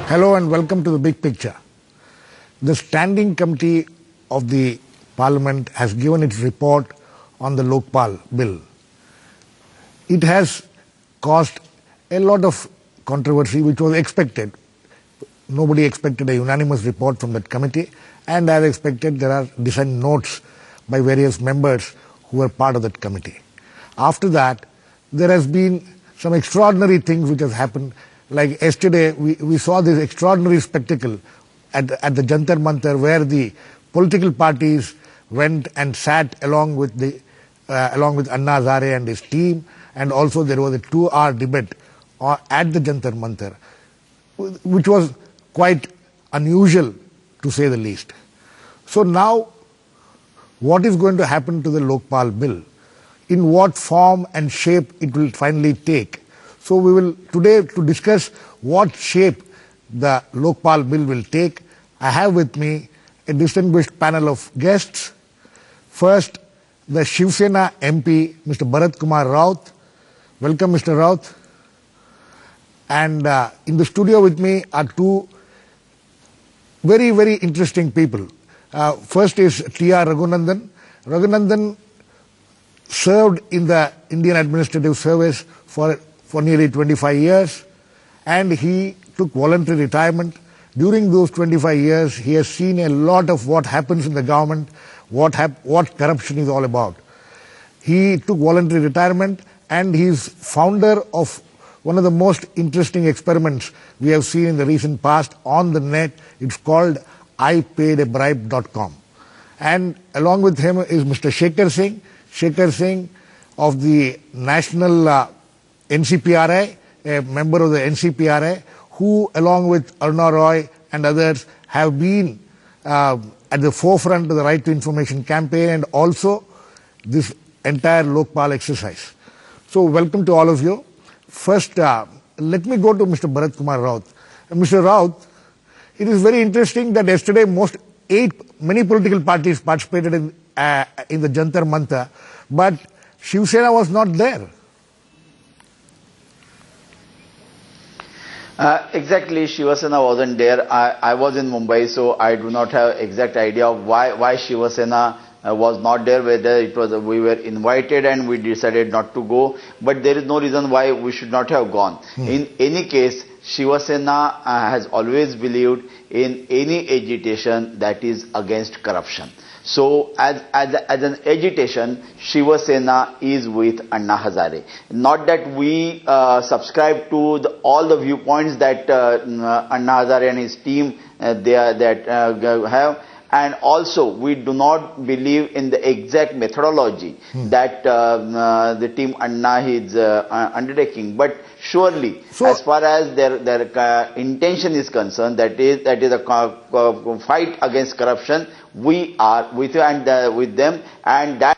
Hello and welcome to the big picture. The Standing Committee of the Parliament has given its report on the Lokpal bill. It has caused a lot of controversy which was expected. Nobody expected a unanimous report from that committee, and as expected there are dissent notes by various members who were part of that committee. After that, there has been some extraordinary things which have happened. Like yesterday, we saw this extraordinary spectacle at the Jantar Mantar, where the political parties went and sat along with Anna Hazare and his team, and also there was a 2-hour debate at the Jantar Mantar, which was quite unusual to say the least. So now, what is going to happen to the Lokpal bill? In what form and shape it will finally take? So we will today, to discuss what shape the Lokpal bill will take, I have with me a distinguished panel of guests. First, the Shiv Sena MP, Mr. Bharat Kumar Raut. Welcome, Mr. Raut. And in the studio with me are two very, very interesting people. First is T.R. Raghunandan. Raghunandan served in the Indian Administrative Service for nearly 25 years, and he took voluntary retirement. During those 25 years, he has seen a lot of what happens in the government, what corruption is all about. He took voluntary retirement, and he is founder of one of the most interesting experiments we have seen in the recent past on the net. It's called IPaidAbribe.com. And along with him is Mr. Shekhar Singh of the National NCPRA, a member of the NCPRA, who along with Aruna Roy and others have been at the forefront of the Right to Information campaign and also this entire Lokpal exercise. So welcome to all of you. First, let me go to Mr. Bharat Kumar Raut. Mr. Raut, it is very interesting that yesterday many political parties participated in the Jantar Mantar, but Shiv Sena was not there. Exactly, Shiv Sena wasn't there. I was in Mumbai, so I do not have exact idea of why Shiv Sena was not there, whether it was we were invited and we decided not to go, but there is no reason why we should not have gone. In any case, Shiv Sena has always believed in any agitation that is against corruption. So as an agitation, Shiv Sena is with Anna Hazare. Not that we subscribe to all the viewpoints that Anna Hazare and his team have. And also, we do not believe in the exact methodology that the team Anna is undertaking. But surely, as far as their intention is concerned, that is a fight against corruption, we are with you and with them, and that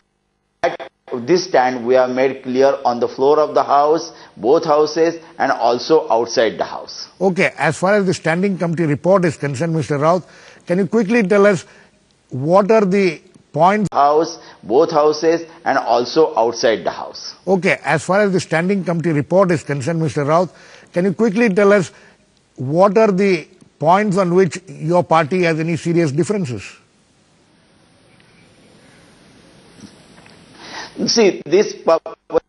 this stand we have made clear on the floor of the House, both houses, and also outside the House. Okay, as far as the Standing Committee report is concerned, Mr. Raut, can you quickly tell us what are the points? House, both houses, and also outside the House. Okay, as far as the Standing Committee report is concerned, Mr. Raut, can you quickly tell us what are the points on which your party has any serious differences? See, this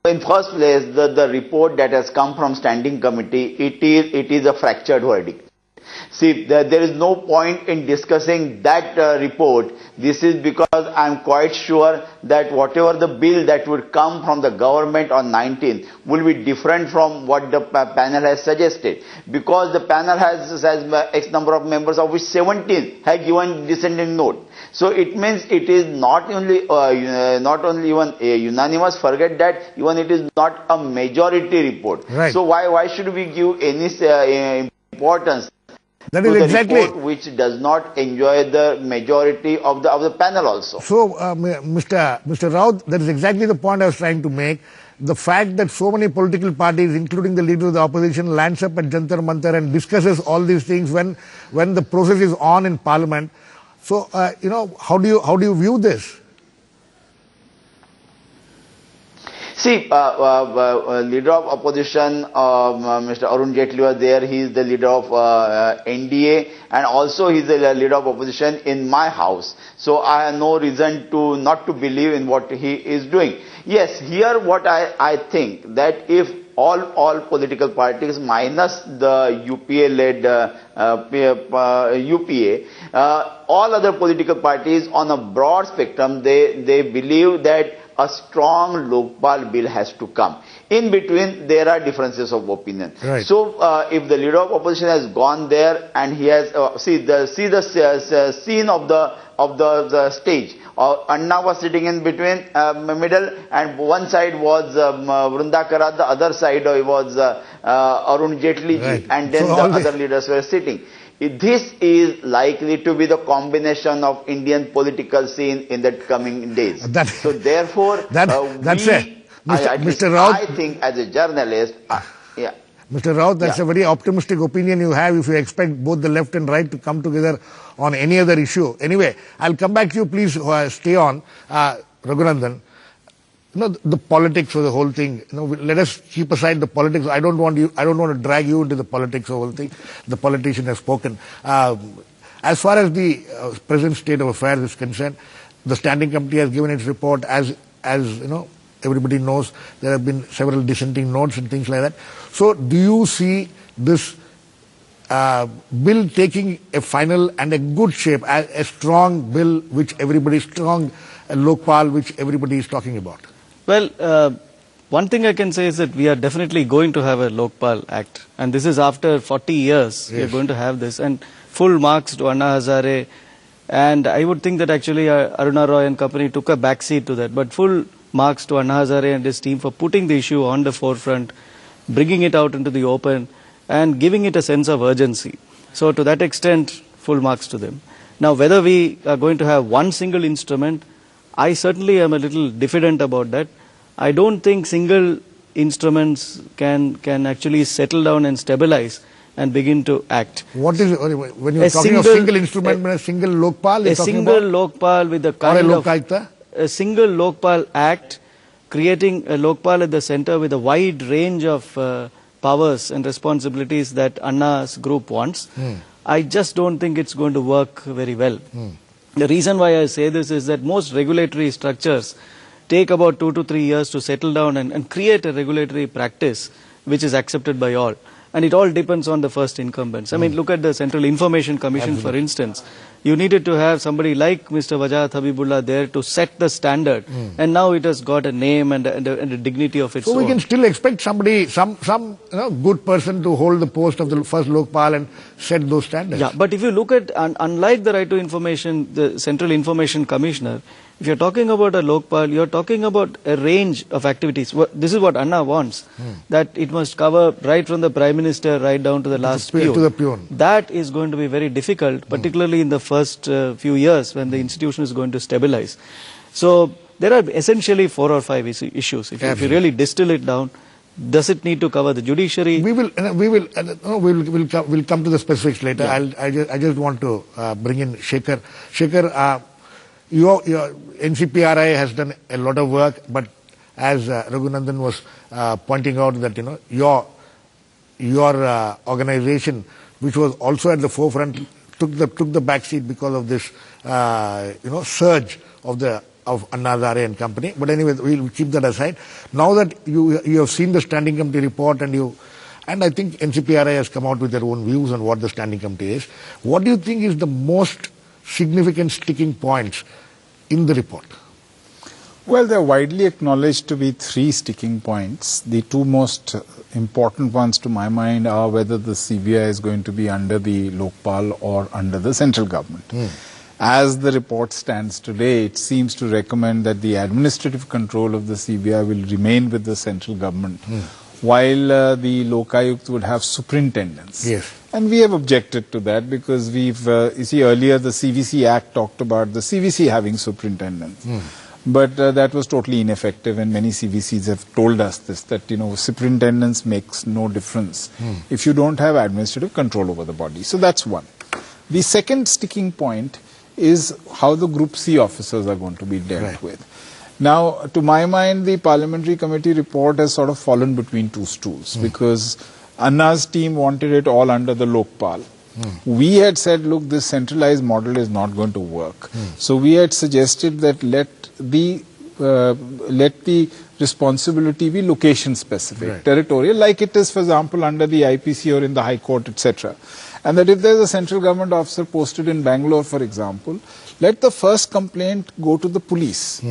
in first place, the report that has come from Standing Committee, it is a fractured verdict. See, there is no point in discussing that report. This is because I am quite sure that whatever the bill that would come from the government on 19th will be different from what the panel has suggested. Because the panel has X number of members, of which 17 have given dissenting note. So it means it is not only even a unanimous, forget that, even it is not a majority report. Right. So why should we give any importance that is exactly report which does not enjoy the majority of the panel also? So, Mr. Raut, that is exactly the point I was trying to make. The fact that so many political parties, including the leader of the opposition, lands up at Jantar Mantar and discusses all these things when the process is on in Parliament. So, how do you view this? See, leader of opposition, Mr. Arun Jaitley was there. He is the leader of NDA, and also he is the leader of opposition in my house. So I have no reason to not to believe in what he is doing. Yes, here what I think that if all political parties minus the UPA-led UPA, all other political parties on a broad spectrum, they believe that a strong Lokpal bill has to come. In between, there are differences of opinion. Right. So, if the leader of opposition has gone there and he has see the scene of the stage. Anna was sitting in between middle, and one side was Vrunda Karat, the other side was Arun Jaitley ji, right. and then so the other leaders were sitting. This is likely to be the combination of Indian political scene in the coming days. So therefore, that's it. Mr. Raut, I think as a journalist, yeah. Mr. Raut, that's a very optimistic opinion you have if you expect both the left and right to come together on any other issue. Anyway, I'll come back to you. Please stay on. Raghunandan, the politics of the whole thing, let us keep aside the politics. I don't want to drag you into the politics of the whole thing. The politician has spoken. As far as the present state of affairs is concerned, the standing committee has given its report. As everybody knows, there have been several dissenting notes and things like that. So do you see this bill taking a final and a good shape, a strong bill which everybody, strong Lokpal which everybody is talking about? Well, one thing I can say is that we are definitely going to have a Lokpal Act, and this is after 40 years. Yes. We are going to have this, and full marks to Anna Hazare, and I would think that actually Aruna Roy and company took a backseat to that, but full marks to Anna Hazare and his team for putting the issue on the forefront, bringing it out into the open, and giving it a sense of urgency. So to that extent, full marks to them. Now, whether we are going to have one single instrument, I certainly am a little diffident about that. I don't think single instruments can actually settle down and stabilize and begin to act. What is, when you're talking of single instrument, a single Lokpal? A single Lokpal with the kind of a single Lokpal Act, creating a Lokpal at the center with a wide range of powers and responsibilities that Anna's group wants. I just don't think it's going to work very well. The reason why I say this is that most regulatory structures take about 2 to 3 years to settle down and create a regulatory practice which is accepted by all. And it all depends on the first incumbents. I mean, look at the Central Information Commission, for instance. You needed to have somebody like Mr. Wajahat Habibullah there to set the standard. And now it has got a name and a dignity of its own. So we can still expect somebody, some good person to hold the post of the first Lokpal and set those standards. Yeah, but if you look at, unlike the Right to Information, the Central Information Commissioner, if you're talking about a Lokpal, you're talking about a range of activities. This is what Anna wants, that it must cover right from the Prime Minister right down to the last peon. To the peon. That is going to be very difficult, particularly in the first few years when the institution is going to stabilize. So there are essentially 4 or 5 issues. If you really distill it down, does it need to cover the judiciary? We'll come to the specifics later. Yeah. I just want to bring in Shekhar. Shekhar, your NCPRI has done a lot of work, but as Raghunandan was pointing out that your organization, which was also at the forefront, took the back seat because of this surge of Anna Hazare and company. But anyway, we'll keep that aside. Now that you have seen the standing committee report and I think NCPRI has come out with their own views on what the standing committee is. What do you think is the most significant sticking points in the report? Well, they are widely acknowledged to be 3 sticking points. The 2 most important ones to my mind are whether the CBI is going to be under the Lokpal or under the central government. As the report stands today, it seems to recommend that the administrative control of the CBI will remain with the central government, while the Lokayukt would have superintendence. Yes. And we have objected to that because we've, you see, earlier the CVC Act talked about the CVC having superintendence. But that was totally ineffective, and many CVCs have told us this, that, superintendence makes no difference if you don't have administrative control over the body. So that's one. The second sticking point is how the Group C officers are going to be dealt with. Now, to my mind, the parliamentary committee report has sort of fallen between two stools because Anna's team wanted it all under the Lokpal. We had said, look, this centralized model is not going to work. So we had suggested that let the responsibility be location specific, territorial, like it is, for example, under the IPC or in the High Court, etc. And that if there is a central government officer posted in Bangalore, for example, let the first complaint go to the police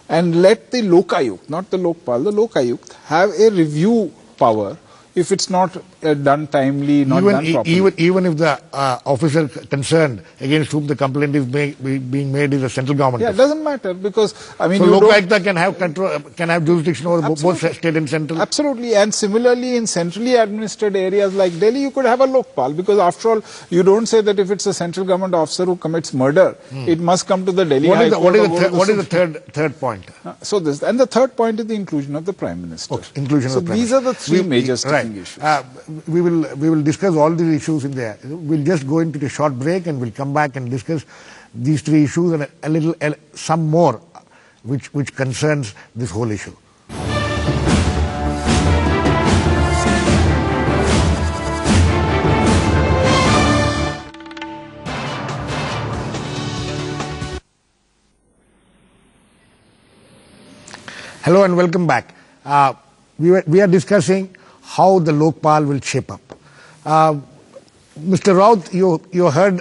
and let the Lokayukt, not the Lokpal, the Lokayukt, have a review power if it's not done timely, not done properly. Even if the officer concerned against whom the complaint is being made is a central government. Yeah, it doesn't matter because, I mean, so Lokayukta can have control, can have jurisdiction over both state and central. Absolutely, and similarly in centrally administered areas like Delhi, you could have a Lokpal because after all, you don't say that if it's a central government officer who commits murder, it must come to the Delhi High Court. What is the third point? So this, and the third point is the inclusion of the Prime Minister. Okay, inclusion of the Prime Minister. So these are the three major sticking issues. We will discuss all these issues in there. We'll just go into a short break and we'll come back and discuss these three issues and some more which concerns this whole issue. Hello and welcome back. We are discussing how the Lokpal will shape up. Mr. Raut, you heard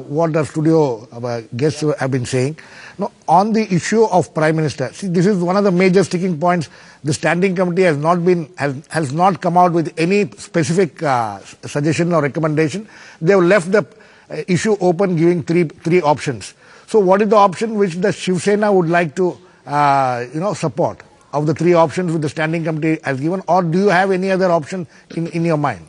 what the studio guests have been saying. Now, on the issue of Prime Minister, see, this is one of the major sticking points. The Standing Committee has not come out with any specific suggestion or recommendation. They have left the issue open, giving three options. So, what is the option which the Shiv Sena would like to support? Of the three options which the Standing Committee has given, or do you have any other option in your mind?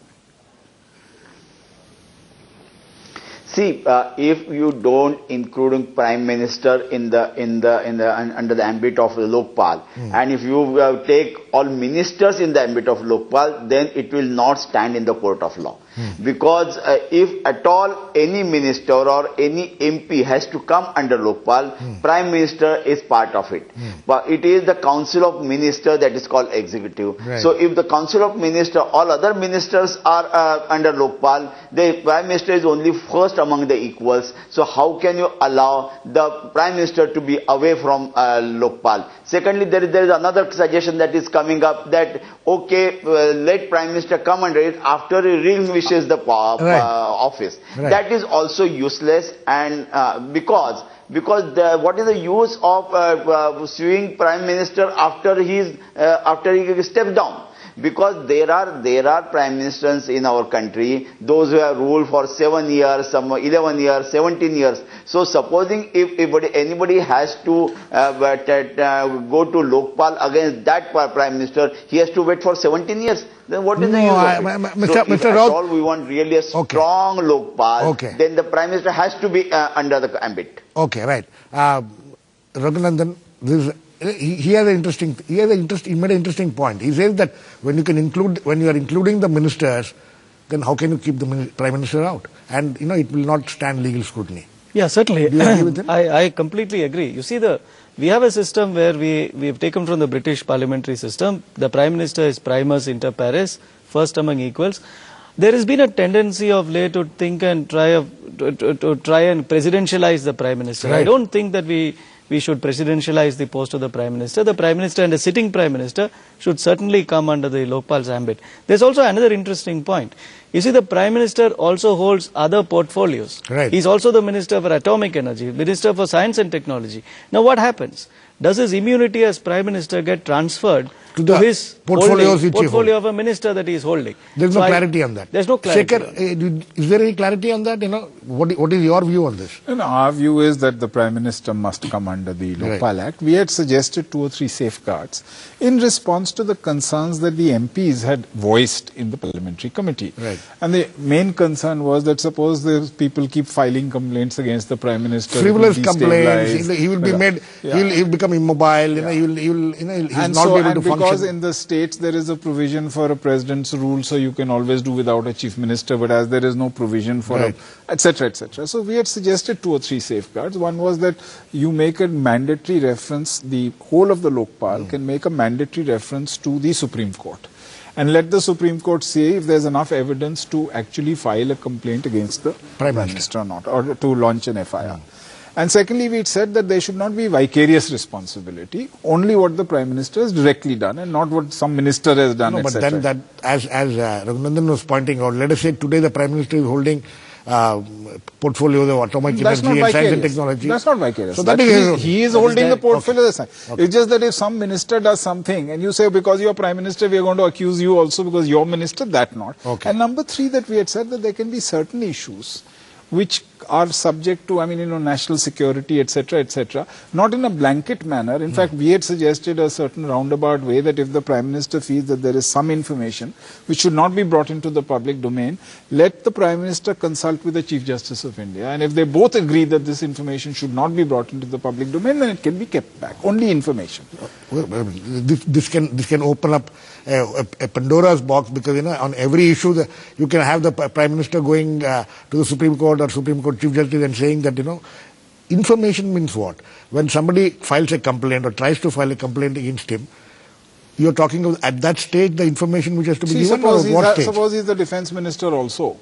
See, if you don't include Prime Minister under the ambit of the Lokpal, and if you take all ministers in the ambit of Lokpal, then it will not stand in the court of law. Because if at all any minister or any MP has to come under Lokpal, Prime Minister is part of it. But it is the Council of Ministers that is called executive. Right. So if the Council of Ministers, all other ministers are under Lokpal, the Prime Minister is only first among the equals. So how can you allow the Prime Minister to be away from Lokpal? Secondly, there is another suggestion that is coming up that, okay, let Prime Minister come under it after he relinquishes the office. Right. That is also useless, and because what is the use of suing Prime Minister after he steps down? Because there are prime ministers in our country, those who have ruled for 7 years, some 11 years, 17 years. So supposing if anybody has to go to Lokpal against that prime minister, he has to wait for 17 years. Then what is the use of it? So if at all we want really a strong Lokpal, then the prime minister has to be under the ambit. Okay, right. Raghunandan, he made an interesting point. He says that when you are including the ministers, then how can you keep the Prime Minister out? And it will not stand legal scrutiny. Yeah, certainly. Do you agree with him? I completely agree. You see, we have a system where we have taken from the British parliamentary system. The Prime Minister is primus inter pares, first among equals. There has been a tendency of late to think and try and presidentialize the Prime Minister. Right. I don't think that we should presidentialize the post of the Prime Minister. The Prime Minister and the sitting Prime Minister should certainly come under the Lokpal's ambit. There's also another interesting point. You see, the Prime Minister also holds other portfolios. Right. He's also the Minister for Atomic Energy, Minister for Science and Technology. Now what happens? Does his immunity as Prime Minister get transferred to his portfolio of a minister that he is holding? There's no clarity on that. There's no clarity. Shekhar, is there any clarity on that? What is your view on this? Our view is that the Prime Minister must come under the Lokpal Act. We had suggested 2 or 3 safeguards in response to the concerns that the MPs had voiced in the parliamentary committee. Right. And the main concern was that suppose the people keep filing complaints against the Prime Minister. Frivolous complaints, he will be made, he will become immobile, he will not be able to function. because in the states there is a provision for a president's rule, so you can always do without a chief minister, but as there is no provision for etc., etc. So we had suggested 2 or 3 safeguards. One was that you make a mandatory reference, the whole of the Lokpal can make a mandatory reference to the Supreme Court. And let the Supreme Court say if there's enough evidence to actually file a complaint against the Prime Minister or not, or to launch an FIR. And secondly, we said that there should not be vicarious responsibility, only what the Prime Minister has directly done and not what some minister has done, no, etc. But then as Raghunandan was pointing out, let us say today the Prime Minister is holding portfolios of atomic energy and science and technology. That's not vicarious. So he is holding the portfolio. Okay. It's just that if some minister does something and you say because you're Prime Minister we are going to accuse you also because you're Minister, that not. Okay. And number 3, that we had said that there can be certain issues which are subject to, national security, etc., etc., not in a blanket manner. In fact, we had suggested a certain roundabout way that if the Prime Minister feels that there is some information which should not be brought into the public domain, let the Prime Minister consult with the Chief Justice of India. And if they both agree that this information should not be brought into the public domain, then it can be kept back. Only information. This can open up a Pandora's box because, on every issue you can have the Prime Minister going to the Supreme Court or Supreme Court Chief Justice and saying that, information means what? When somebody files a complaint or tries to file a complaint against him, you're talking of at that stage the information which has to be given or what stage? Suppose he's the defense minister also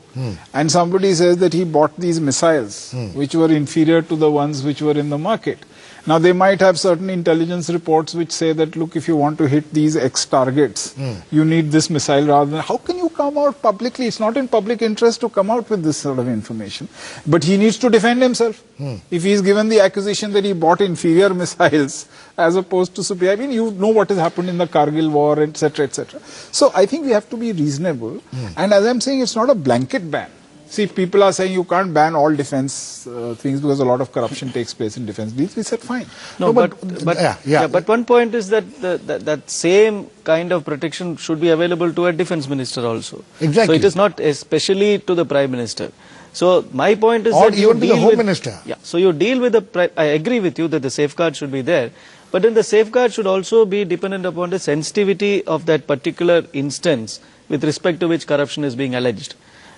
and somebody says that he bought these missiles which were inferior to the ones which were in the market. Now they might have certain intelligence reports which say that look, if you want to hit these X targets, you need this missile rather than... How can you come out publicly? It's not in public interest to come out with this sort of information. But he needs to defend himself. If he is given the accusation that he bought inferior missiles as opposed to superior, you know what has happened in the Kargil war, etc., etc. So I think we have to be reasonable. And as I'm saying, it's not a blanket ban. See, people are saying you can't ban all defense things because a lot of corruption takes place in defense deals. We said fine. No, but one point is that that same kind of protection should be available to a defense minister also. Exactly. So it is not especially to the Prime Minister. So my point is or that even to the Home Minister. Yeah. So you deal with the. I agree with you that the safeguard should be there, but then the safeguard should also be dependent upon the sensitivity of that particular instance with respect to which corruption is being alleged,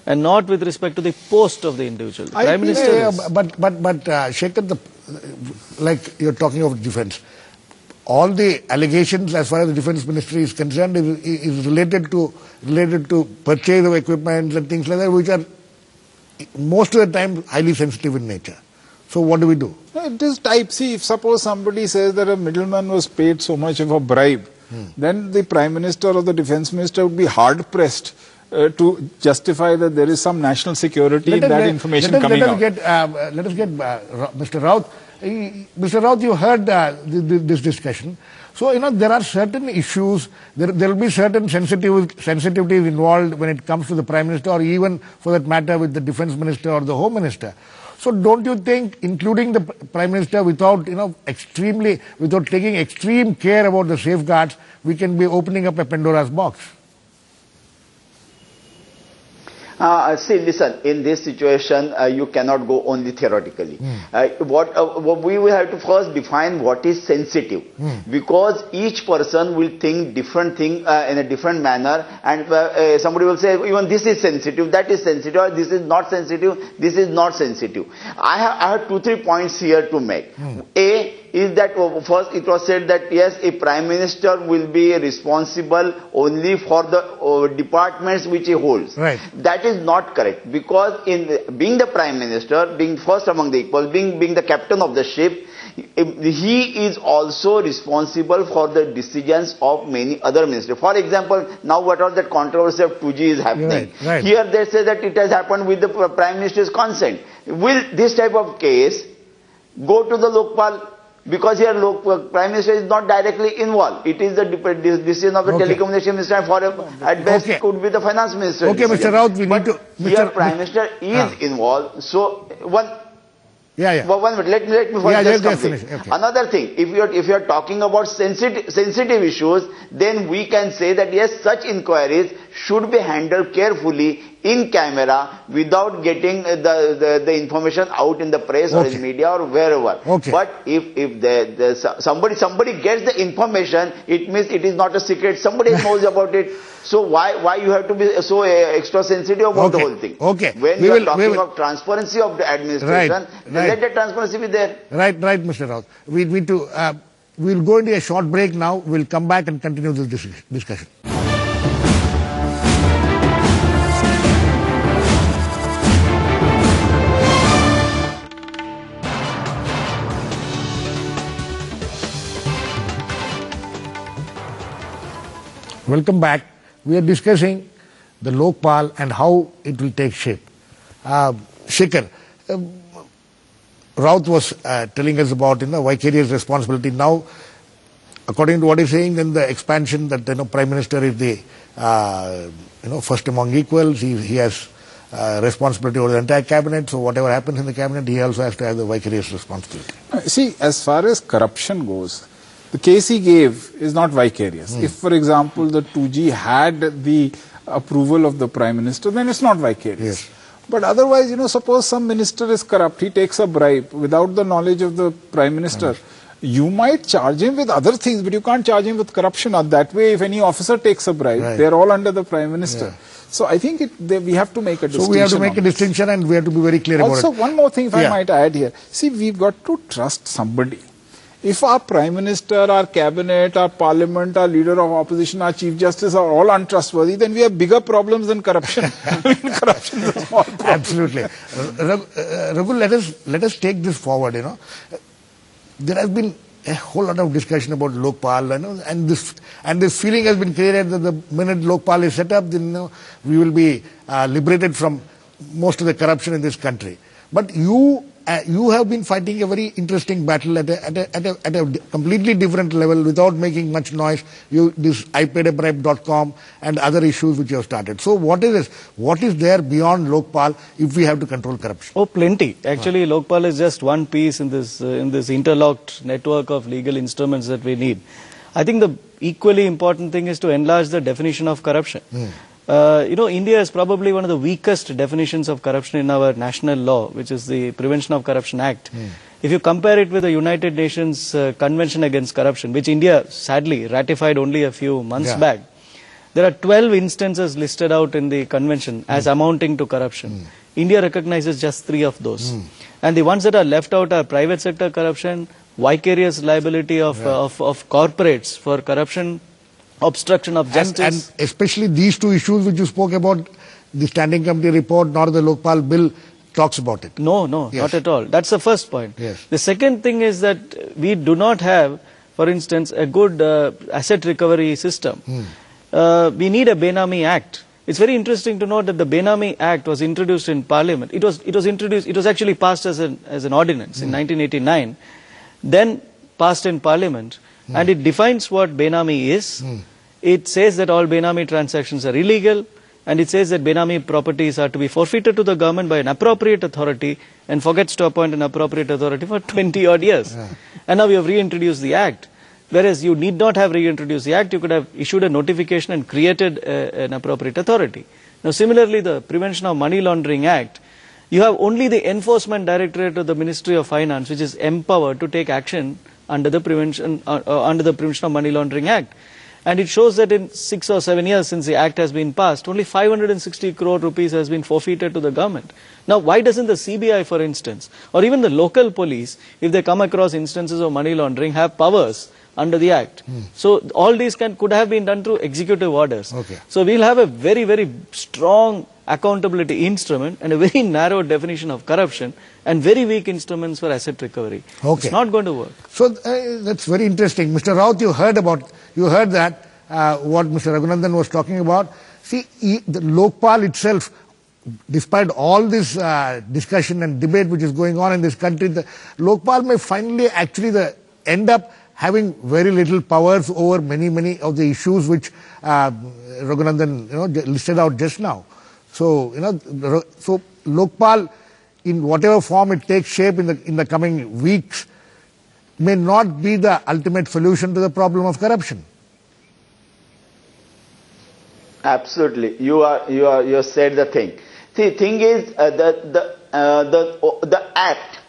and not with respect to the post of the individual. The Prime Minister but Shekhar, like you're talking of defense, all the allegations as far as the defense ministry is concerned is related to purchase of equipment and things like that, which are most of the time highly sensitive in nature. So what do we do? It is type C. If suppose somebody says that a middleman was paid so much of a bribe, then the Prime Minister or the Defense Minister would be hard pressed to justify that there is some national security in that information coming out. Let us get Mr. Raut. Mr. Raut, you heard this discussion. So, there are certain issues, there will be certain sensitivities involved when it comes to the Prime Minister or even for that matter with the Defense Minister or the Home Minister. So don't you think including the Prime Minister without taking extreme care about the safeguards, we can be opening up a Pandora's box? See, listen, in this situation, you cannot go only theoretically. What we will have to first define what is sensitive, because each person will think different thing in a different manner, and somebody will say, even this is sensitive, that is sensitive, or this is not sensitive, this is not sensitive. I have 2-3 points here to make. A is that first it was said that yes, a Prime Minister will be responsible only for the departments which he holds. Right. That is not correct, because in being the Prime Minister, being first among the equals, being the captain of the ship, he is also responsible for the decisions of many other ministers. For example, now what all that controversy of 2G is happening. Right. Here they say that it has happened with the Prime Minister's consent. Will this type of case go to the Lokpal? Because here Prime Minister is not directly involved. It is the decision of the telecommunication minister, for at best it could be the finance minister. Okay, Mr. Raut, we need to... Here Prime Minister is involved. So one minute, let me just complete. Okay. Another thing, if you are talking about sensitive issues, then we can say that yes, such inquiries should be handled carefully in camera without getting the information out in the press or in media or wherever. But if somebody gets the information, it means it is not a secret. Somebody knows about it. So why you have to be so extra sensitive about the whole thing? When you are talking of transparency of the administration, let the transparency be there. Right, Mr. Raut. We need to. We'll go into a short break now. We'll come back and continue this discussion. Welcome back. We are discussing the Lokpal and how it will take shape. Shekhar, Raut was telling us about vicarious responsibility. Now, according to what he's saying, then the expansion that Prime Minister is the first among equals. He has responsibility over the entire cabinet. So whatever happens in the cabinet, he also has to have the vicarious responsibility. See, as far as corruption goes, the case he gave is not vicarious. If, for example, the 2G had the approval of the Prime Minister, then it's not vicarious. But otherwise, suppose some minister is corrupt, he takes a bribe without the knowledge of the Prime Minister. You might charge him with other things, but you can't charge him with corruption. That way, if any officer takes a bribe, they're all under the Prime Minister. So I think we have to make a distinction. So we have to make a distinction and we have to be very clear about it. Also, one more thing if I might add here. See, we've got to trust somebody. If our Prime Minister, our Cabinet, our Parliament, our Leader of Opposition, our Chief Justice are all untrustworthy, then we have bigger problems than corruption. Corruption is a small problem. Absolutely. Raghu, let us take this forward, There has been a whole lot of discussion about Lokpal, and this feeling has been created that the minute Lokpal is set up, then we will be liberated from most of the corruption in this country. But you have been fighting a very interesting battle at a completely different level without making much noise. This iPaidAbribe.com and other issues which you have started. So what is there beyond Lokpal if we have to control corruption? Oh, plenty. Actually, Lokpal is just one piece in this interlocked network of legal instruments that we need. I think the equally important thing is to enlarge the definition of corruption. India is probably one of the weakest definitions of corruption in our national law, which is the Prevention of Corruption Act. If you compare it with the United Nations Convention Against Corruption, which India sadly ratified only a few months back, there are 12 instances listed out in the convention as amounting to corruption. India recognizes just 3 of those. And the ones that are left out are private sector corruption, vicarious liability of corporates for corruption, obstruction of justice. And especially these 2 issues which you spoke about, the Standing Committee report nor the Lokpal bill talks about it. No, not at all. That's the first point. The second thing is that we do not have, for instance, a good asset recovery system. We need a Benami Act. It's very interesting to note that the Benami Act was introduced in Parliament. It was actually passed as an ordinance in 1989, then passed in Parliament. And it defines what Benami is. It says that all Benami transactions are illegal, and it says that Benami properties are to be forfeited to the government by an appropriate authority, and forgets to appoint an appropriate authority for 20 odd years. And now we have reintroduced the Act. Whereas you need not have reintroduced the Act, you could have issued a notification and created an appropriate authority. Now similarly, the Prevention of Money Laundering Act, you have only the Enforcement Directorate of the Ministry of Finance, which is empowered to take action under the Prevention of Money Laundering Act. And it shows that in 6 or 7 years since the Act has been passed, only 560 crore rupees has been forfeited to the government. Now, why doesn't the CBI, for instance, or even the local police, if they come across instances of money laundering, have powers under the Act? So all these could have been done through executive orders. So we'll have a very, very strong accountability instrument and a very narrow definition of corruption and very weak instruments for asset recovery. It's not going to work. So that's very interesting. Mr. Raut, you heard that, what Mr. Raghunandan was talking about. See, the Lokpal itself, despite all this discussion and debate which is going on in this country, the Lokpal may finally actually end up having very little powers over many of the issues which Raghunandan listed out just now. So so Lokpal, in whatever form it takes shape in the coming weeks, may not be the ultimate solution to the problem of corruption. Absolutely, you have said the thing. See, thing is the act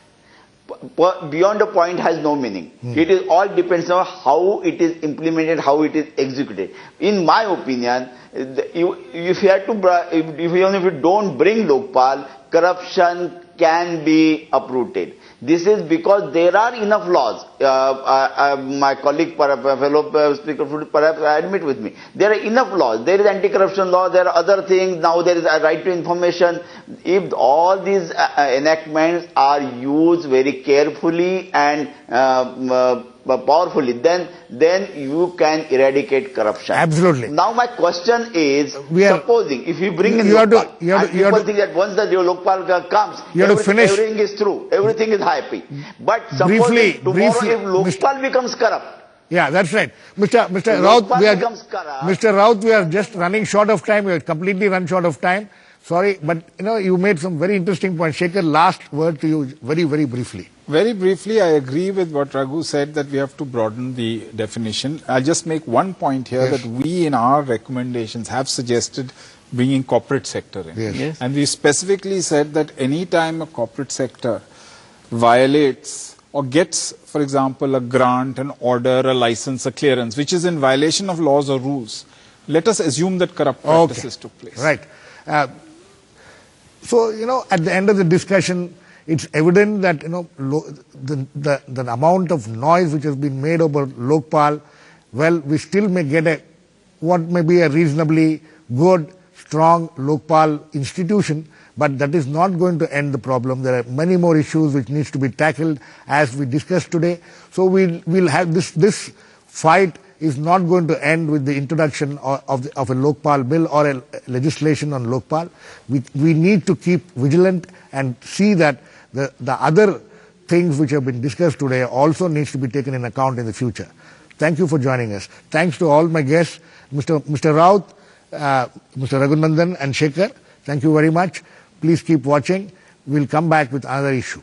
beyond a point has no meaning. It is all depends on how it is implemented, how it is executed. In my opinion, if you have to, even if you don't bring Lokpal, corruption can be uprooted. This is because there are enough laws. My colleague, fellow speaker, perhaps admit with me. There are enough laws. There is anti-corruption law. There are other things. Now there is a right to information. If all these enactments are used very carefully and powerfully, then you can eradicate corruption. Absolutely. Now my question is, supposing if you bring in Lokpal, and people think that once the Lokpal comes, everything is through, everything is happy. But supposing tomorrow if Lokpal becomes corrupt, yeah, that's right. Mr. Raut, we are just running short of time. We have completely run short of time. Sorry, but you made some very interesting points. Shekhar, last word to you very, very briefly. Very briefly, I agree with what Raghu said that we have to broaden the definition. I'll just make one point here that we in our recommendations have suggested bringing corporate sector in. Yes. And we specifically said that any time a corporate sector violates or gets, for example, a grant, an order, a license, a clearance, which is in violation of laws or rules, let us assume that corrupt practices took place. Right. So, at the end of the discussion, it's evident that, the amount of noise which has been made about Lokpal, well, we still may get what may be a reasonably good, strong Lokpal institution, but that is not going to end the problem. There are many more issues which needs to be tackled as we discussed today. So we'll have this fight is not going to end with the introduction of a Lokpal bill or a legislation on Lokpal. We need to keep vigilant and see that the other things which have been discussed today also needs to be taken in account in the future. Thank you for joining us. Thanks to all my guests, Mr. Raut, Mr. Raghunandan and Shekhar. Thank you very much. Please keep watching. We'll come back with another issue.